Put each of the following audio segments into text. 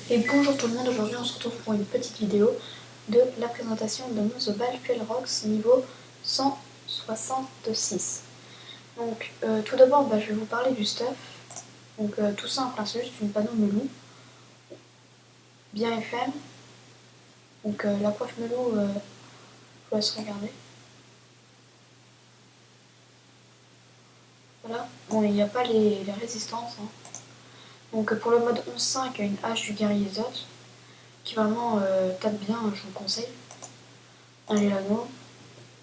Et bonjour tout le monde, aujourd'hui on se retrouve pour une petite vidéo de la présentation de mon The Battlefield Rocks niveau 166. Donc tout d'abord je vais vous parler du stuff. Donc tout simple, c'est juste une panneau melou, bien FM. Donc la coiffe melou, je vous laisse regarder. Voilà, bon il n'y a pas les résistances. Donc pour le mode 11.5, il y a une hache du guerrier Zot qui vraiment tape bien, je vous le conseille. Un Lelano,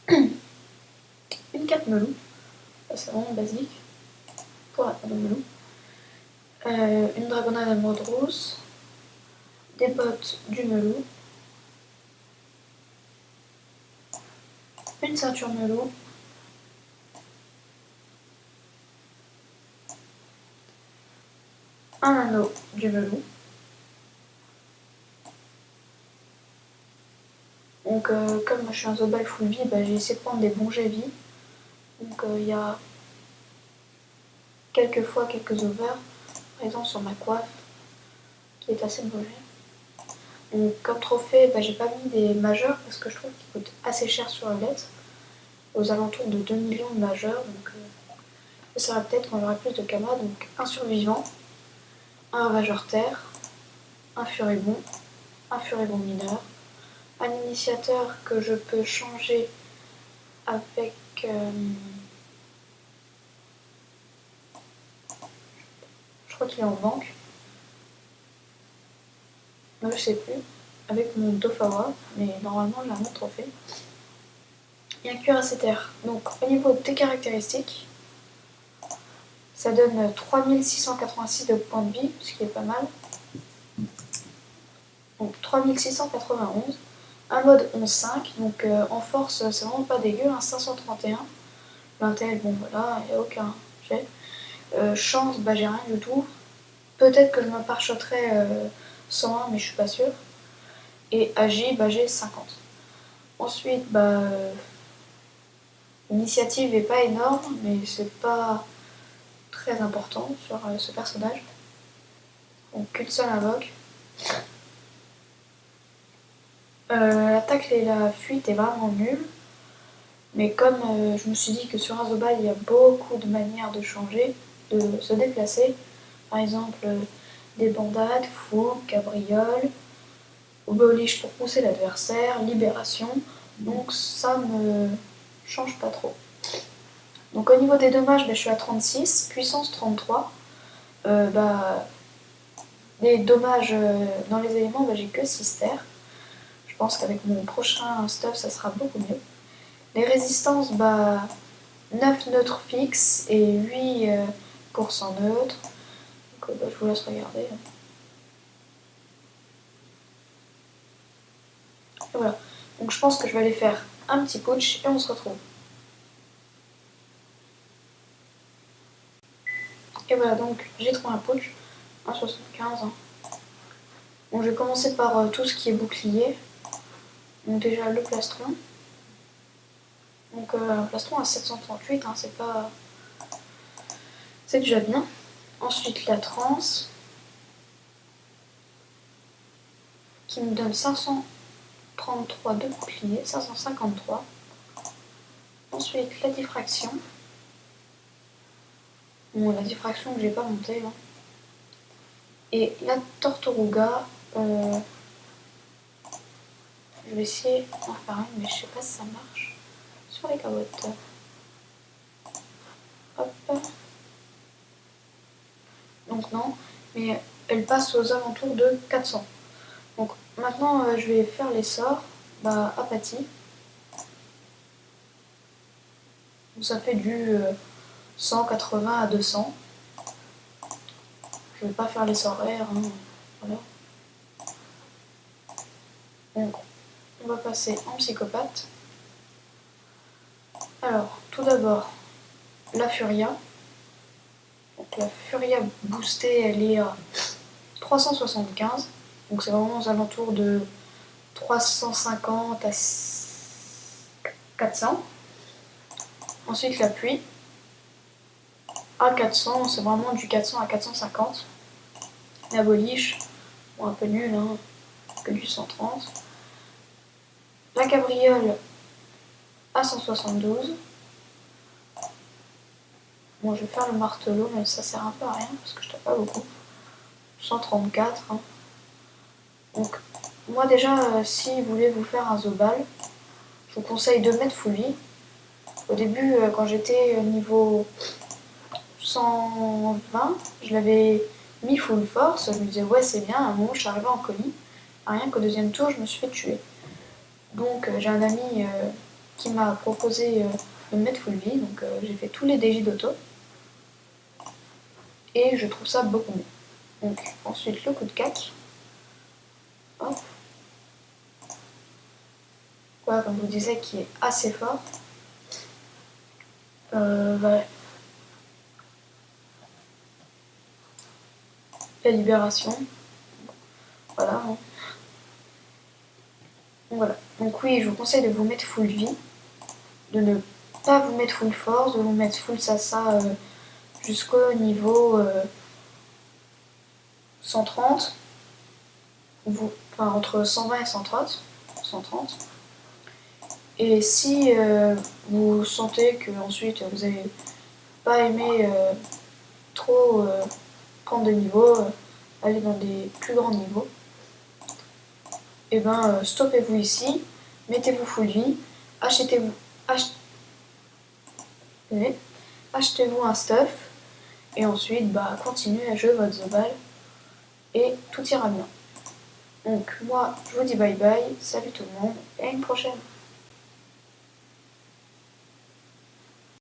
une cape melou, c'est vraiment basique pour la panneau melou. Une dragonnade à mode rousse, des bottes du melou, une ceinture melou, un anneau du melou. Donc comme je suis un Zobal full vie, j'ai essayé de prendre des bons jets vie. Donc il y a quelques overs, par exemple sur ma coiffe, qui est assez beau jet. Donc comme trophée, j'ai pas mis des majeurs parce que je trouve qu'ils coûtent assez cher sur le net, aux alentours de 2 millions de majeurs. Donc ça va peut-être quand j'aurai plus de kamas. Donc un survivant, un ravageur terre, un furibond mineur, un initiateur que je peux changer avec je crois qu'il est en banque, je sais plus, avec mon Dofawa, mais normalement je l'ai mon trophée. Et un cuirassé terre. Donc au niveau des caractéristiques, ça donne 3686 de points de vie, ce qui est pas mal. Donc 3691. Un mode 11.5, donc en force c'est vraiment pas dégueu, 531. L'intel, bon voilà, il n'y a aucun jet. Chance, j'ai rien du tout. Peut-être que je me pare-shotterai 101, mais je suis pas sûre. Et AJ, j'ai 50. Ensuite, l'initiative est pas énorme, mais c'est pas très important sur ce personnage. Donc qu'une seule invoque. L'attaque et la fuite est vraiment nulle. Mais comme je me suis dit que sur un Zobal, il y a beaucoup de manières de changer, de se déplacer. Par exemple, des bandades, fougue, cabriole, oblige pour pousser l'adversaire, libération. Donc ça me change pas trop. Donc au niveau des dommages, je suis à 36, puissance 33. Les dommages dans les éléments, j'ai que 6 terres. Je pense qu'avec mon prochain stuff, ça sera beaucoup mieux. Les résistances, 9 neutres fixes et 8% neutres. Donc je vous laisse regarder. Et voilà. Donc je pense que je vais aller faire un petit putsch et on se retrouve. Et voilà, donc j'ai trouvé un putsch, 1,75. Donc je vais commencer par tout ce qui est bouclier. Donc déjà le plastron. Donc un plastron à 738, c'est pas... c'est déjà bien. Ensuite la transe, qui me donne 533 de bouclier, 553. Ensuite la diffraction. Bon, la diffraction que j'ai pas montée. Et la tortuga, je vais essayer d'en faire une, mais je sais pas si ça marche. Sur les carottes. Hop. Donc non, mais elle passe aux alentours de 400. Donc maintenant, je vais faire les sorts. Apathie. Donc, ça fait du 180 à 200. Je vais pas faire les sorts rares. Voilà. Donc, on va passer en psychopathe. Alors, tout d'abord, la Furia. Donc, la Furia boostée, elle est à 375. Donc, c'est vraiment aux alentours de 350 à 400. Ensuite, la pluie. À 400, c'est vraiment du 400 à 450. La boliche, Bon, un peu nul, hein, que du 130. La cabriole à 172. Bon, je vais faire le martelot, mais ça sert un peu à rien parce que je tape pas beaucoup. 134. Hein. Donc, moi déjà, si vous voulez vous faire un Zobal, je vous conseille de mettre full vie. Au début, quand j'étais niveau 120, je l'avais mis full force. Je me disais, ouais, c'est bien. À un moment, je suis arrivée en colis. Rien qu'au deuxième tour, je me suis fait tuer. Donc, j'ai un ami qui m'a proposé de me mettre full vie. Donc, j'ai fait tous les DJ d'auto. Et je trouve ça beaucoup mieux. Donc, ensuite, le coup de cac. Hop. Voilà, comme je vous disais, qui est assez fort. Voilà. La libération. Voilà. Hein. Donc, voilà. Donc oui, je vous conseille de vous mettre full vie, de ne pas vous mettre full force, de vous mettre full sasa jusqu'au niveau 130. Enfin, entre 120 et 130. 130. Et si vous sentez que ensuite vous n'avez pas aimé trop prendre de niveau, aller dans des plus grands niveaux, et ben stoppez-vous ici, mettez-vous full vie, achetez-vous achetez-vous un stuff, et ensuite bah, continuez à jouer votre Zobal, et tout ira bien. Donc moi je vous dis bye bye, salut tout le monde, et à une prochaine.